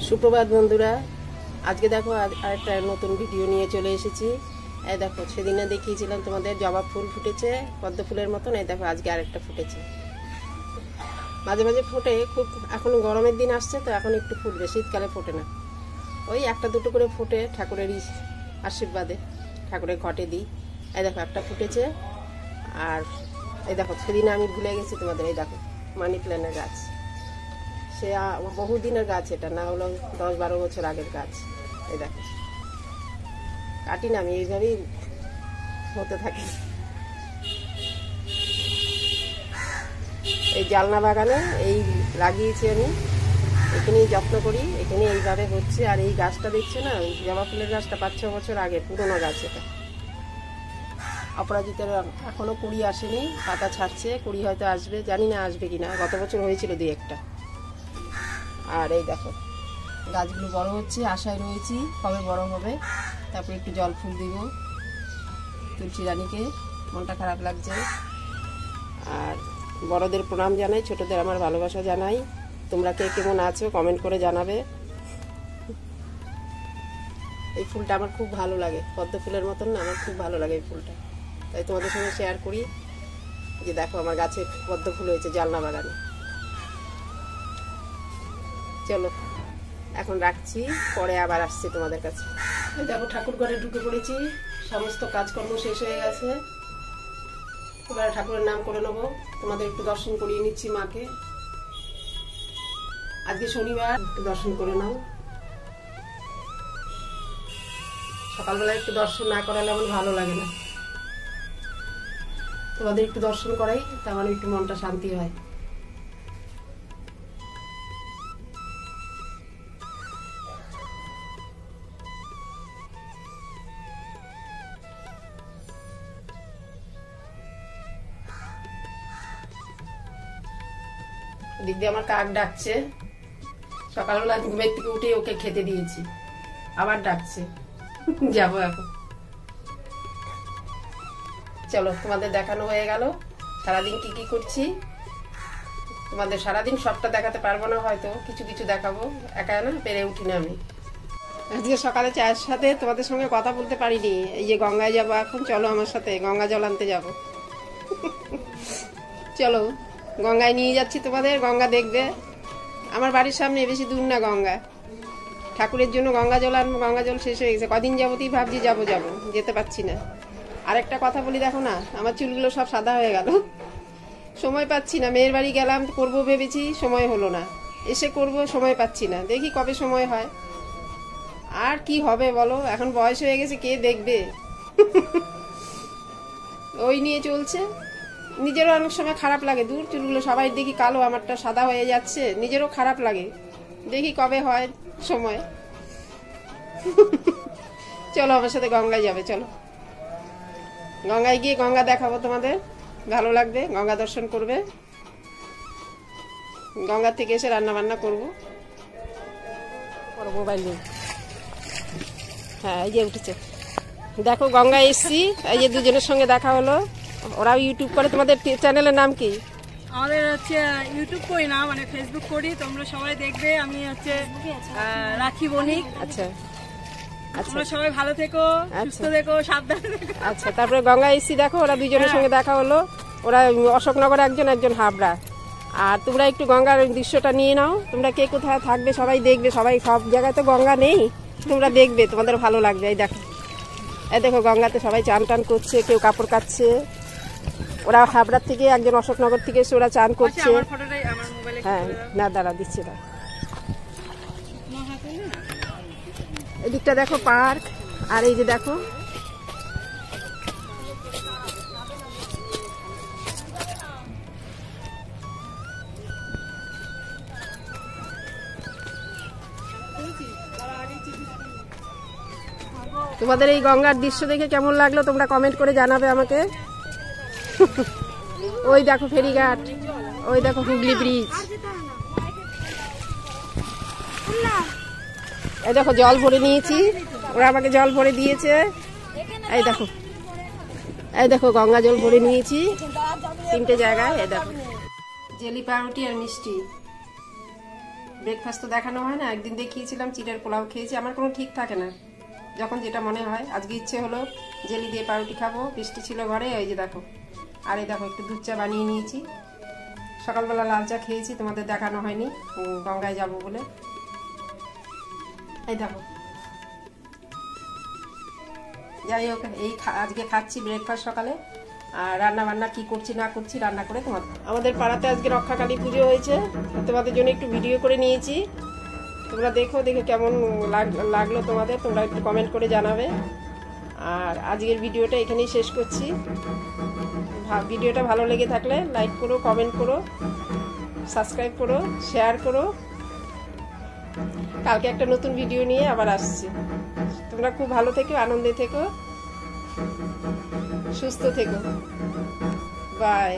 সুপ্রভাত বন্ধুরা, আজকে দেখো আরেকটা নতুন ভিডিও নিয়ে চলে এসেছি। এই দেখো, সেদিনে দেখিয়েছিলাম তোমাদের জবা ফুল ফুটেছে পদ্ম ফুলের মতন। এই দেখো আজকে আরেকটা ফুটেছে। মাঝে মাঝে ফোটে, খুব এখন গরমের দিন আসছে তো এখন একটু ফুটবে, শীতকালে ফোটে না। ওই একটা দুটো করে ফোটে ঠাকুরের আশীর্বাদে, ঠাকুরের ঘটে দিই। এই দেখো একটা ফুটেছে। আর এই দেখো, সেদিনে আমি ভুলে গেছি তোমাদের, এই দেখো মানি প্ল্যান্টের গাছ। সে বহুদিনের গাছ, এটা না হলো 10-12 বছর আগের গাছ। এই দেখো, কাটি না আমি, এইভাবেই হতে থাকে। এই জালনা বাগানে এই লাগিয়েছি আমি, এখানেই যত্ন করি, এখানে এইভাবে হচ্ছে। আর এই গাছটা দেখছো না, ওই জবা ফুলের গাছটা 5-6 বছর আগে পুরোনো গাছ। এটা অপরাজিতার এখনো কুড়ি আসেনি, পাতা ছাড়ছে, কুড়ি হয়তো আসবে, জানি না আসবে কিনা। গত বছর হয়েছিল 2-1টা। আর এই দেখো গাছগুলো বড় হচ্ছে, আশায় রয়েছি কবে বড় হবে। তারপরে একটু জল ফুল দিব তুলসী রানীকে, মনটা খারাপ লাগছে। আর বড়দের প্রণাম জানাই, ছোটদের আমার ভালোবাসা জানাই। তোমরা কে কেমন আছো কমেন্ট করে জানাবে। এই ফুলটা আমার খুব ভালো লাগে, পদ্ম ফুলের মতন না, আমার খুব ভালো লাগে এই ফুলটা, তাই তোমাদের সঙ্গে শেয়ার করি। যে দেখো আমার গাছে পদ্ম ফুল হয়েছে জালনা বাগানে। চলো এখন রাখছি, পরে আবার আসছি তোমাদের কাছে। দেখো ঠাকুর ঘরে ঢুকে পড়েছি, সমস্ত কাজকর্ম শেষ হয়ে গেছে। এবার ঠাকুরের নাম করে নেবো, তোমাদের একটু দর্শন করিয়ে নিচ্ছি মাকে। আজকে শনিবার, একটু দর্শন করে নাও। সকালবেলা একটু দর্শন না করালে আমার ভালো লাগে না। তোমাদের একটু দর্শন করাই, তাহলে একটু মনটা শান্তি হয়। দিক দিয়ে আমার কাক ডাকছে, সকালবেলা ঘুমের থেকে উঠে ওকে খেতে দিয়েছি, আবার ডাকছে, যাবো এখন। চলো তোমাদের দেখানো হয়ে গেল সারাদিন কি কি করছি। তোমাদের সারাদিন সবটা দেখাতে পারবো না, হয়তো কিছু কিছু দেখাবো, একা না পেরে উঠি না আমি। আজকে সকালে চায়ের সাথে তোমাদের সঙ্গে কথা বলতে পারিনি। এই যে গঙ্গায় যাবো এখন, চলো আমার সাথে গঙ্গা জল আনতে যাবো। চলো গঙ্গায় নিয়ে যাচ্ছি তোমাদের, গঙ্গা দেখবে। আমার বাড়ির সামনে, বেশি দূর না গঙ্গা। ঠাকুরের জন্য গঙ্গা জল আনবো, গঙ্গা জল শেষ হয়ে গেছে। কদিন যাবতই ভাবছি যাবো যাবো, যেতে পারছি না। আরেকটা কথা বলি, দেখো না আমার চুলগুলো সব সাদা হয়ে গেল, সময় পাচ্ছি না। মেয়ের বাড়ি গেলাম, করবো ভেবেছি, সময় হলো না। এসে করব, সময় পাচ্ছি না, দেখি কবে সময় হয়। আর কি হবে বলো, এখন বয়স হয়ে গেছে, কে দেখবে। ওই নিয়ে চলছে। নিজেরও অনেক সময় খারাপ লাগে, দূর চুলগুলো সবাই দেখি কালো, আমারটা সাদা হয়ে যাচ্ছে, নিজেরও খারাপ লাগে। দেখি কবে হয় সময়। চলো আমার সাথে গঙ্গায় যাবে, চলো গঙ্গায় গিয়ে গঙ্গা দেখাবো তোমাদের, ভালো লাগবে। গঙ্গা দর্শন করবে, গঙ্গা থেকে এসে রান্না বান্না করবো। মোবাইল নেই, হ্যাঁ এই যে উঠেছে। দেখো গঙ্গায় এসছি, এই যে দুজনের সঙ্গে দেখা হলো। ওরাও ইউটিউব করে। তোমাদের চ্যানেলের নাম কি? আমাদের হচ্ছে ইউটিউব করি না, মানে ফেসবুক করি, তোমরা সবাই দেখবে। আমি হচ্ছে রাখি বণিক। আচ্ছা আচ্ছা, তোমরা সবাই ভালো থেকো, সুস্থ থেকো, সাবধানে থেকো। আচ্ছা, তারপরে গঙ্গা এসছি, দেখো ওরা দুজনের সঙ্গে দেখা হলো। ওরা অশোকনগর, একজন একজন হাবড়া। আর তোমরা একটু গঙ্গার দৃশ্যটা নিয়ে নাও। তোমরা কে কোথায় থাকবে সবাই দেখবে, সবাই সব জায়গায় তো গঙ্গা নেই, তোমরা দেখবে, তোমাদের ভালো লাগবে। এই দেখো, এই দেখো গঙ্গাতে সবাই চান টান করছে, কেউ কাপড় কাচ্ছে। ওরা হাবড়ার থেকে, একজন অশোকনগর থেকে এসে ওরা চান করছে। হ্যাঁ না দাঁড়া দিচ্ছে না। এদিকটা দেখো পার্ক, আর এই যে দেখো তোমাদের এই গঙ্গার দৃশ্য দেখে কেমন লাগলো তোমরা কমেন্ট করে জানাবে আমাকে। ওই দেখো ফেরিঘাট, ওই দেখো হুগলি ব্রিজ, এই দেখো জল ভরে নিয়েছি, ওরা আমাকে জল ভরে দিয়েছে। এই দেখো, এই দেখো গঙ্গা জল ভরে নিয়েছি 3টে জায়গায়। এই দেখো জেলি পাউরুটি আর মিষ্টি, ব্রেকফাস্ট তো দেখানো হয় না, একদিন দেখিয়েছিলাম চিড়ের পোলাও খেয়েছি, আমার কোনো ঠিক থাকে না, যখন যেটা মনে হয়। আজকে ইচ্ছে হলো জেলি দিয়ে পাউরুটি খাবো, বৃষ্টি ছিল ঘরে, এই যে দেখো। আর এই দেখো একটু দুধ চা বানিয়ে নিয়েছি, সকালবেলা লাল চা খেয়েছি, তোমাদের দেখানো হয়নি, গঙ্গায় যাব বলে। এই দেখো, যাই হোক এই আজকে খাচ্ছি ব্রেকফাস্ট সকালে। আর রান্না বান্না কি করছি না করছি রান্না করে আমাদের পাড়াতে আজকে রক্ষাকালী পুজো হয়েছে, তোমাদের জন্য একটু ভিডিও করে নিয়েছি, তোমরা দেখো, দেখে কেমন লাগলো তোমাদের, তোমরা একটু কমেন্ট করে জানাবে। আর আজকের ভিডিওটা এখানেই শেষ করছি। ভিডিওটা ভালো লেগে থাকলে লাইক করো, কমেন্ট করো, সাবস্ক্রাইব করো, শেয়ার করো। কালকে একটা নতুন ভিডিও নিয়ে আবার আসছি। তোমরা খুব ভালো থেকো, আনন্দে থেকো, সুস্থ থেকো। বাই।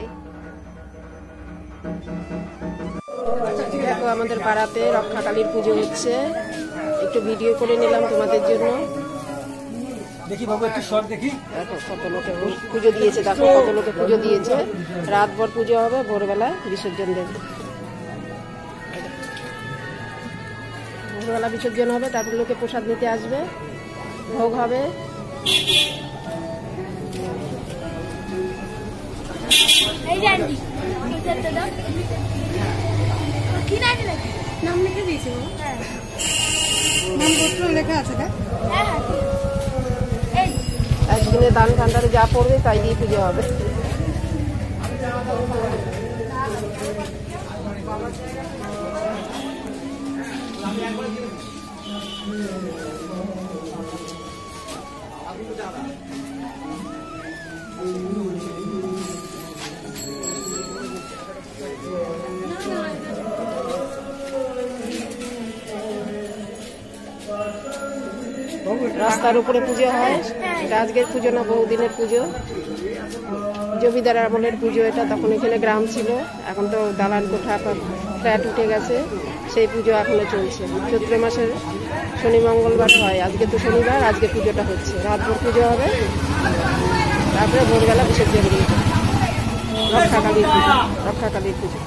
দেখো আমাদের পাড়াতে রক্ষাকালীর পুজো হচ্ছে, একটু ভিডিও করে নিলাম তোমাদের জন্য। দেখি বাবু একটু শর্ট দেখি। দেখো কত লোকে পুজো দিয়েছে, দেখো কত লোকে পুজো দিয়েছে। রাতভর পুজো হবে, ভোরবেলা বিসর্জন দেবে। ভোরবেলা বিসর্জন হবে, তারপর লোকে প্রসাদ নিতে আসবে, ভোগ হবে। নাম লিখে দিয়েছি, নামপত্র লেখা আছে। একদিনে দান ভান্ডারে যা পড়বে তাই দিয়ে পুজো হবে। রাস্তার উপরে পুজো হয়, এটা আজকের পুজো না, বহুদিনের পুজো, জমিদার আমলের পুজো এটা। তখন এখানে গ্রাম ছিল, এখন তো দালান কোঠা ফ্ল্যাট উঠে গেছে, সেই পুজো এখনো চলছে। চৈত্র মাসের শনি মঙ্গলবার হয়, আজকে তো শনিবার, আজকে পুজোটা হচ্ছে। রাতভর পুজো হবে, তারপরে ভোরবেলা বিসর্জন দিয়ে রক্ষাকালীর পুজো।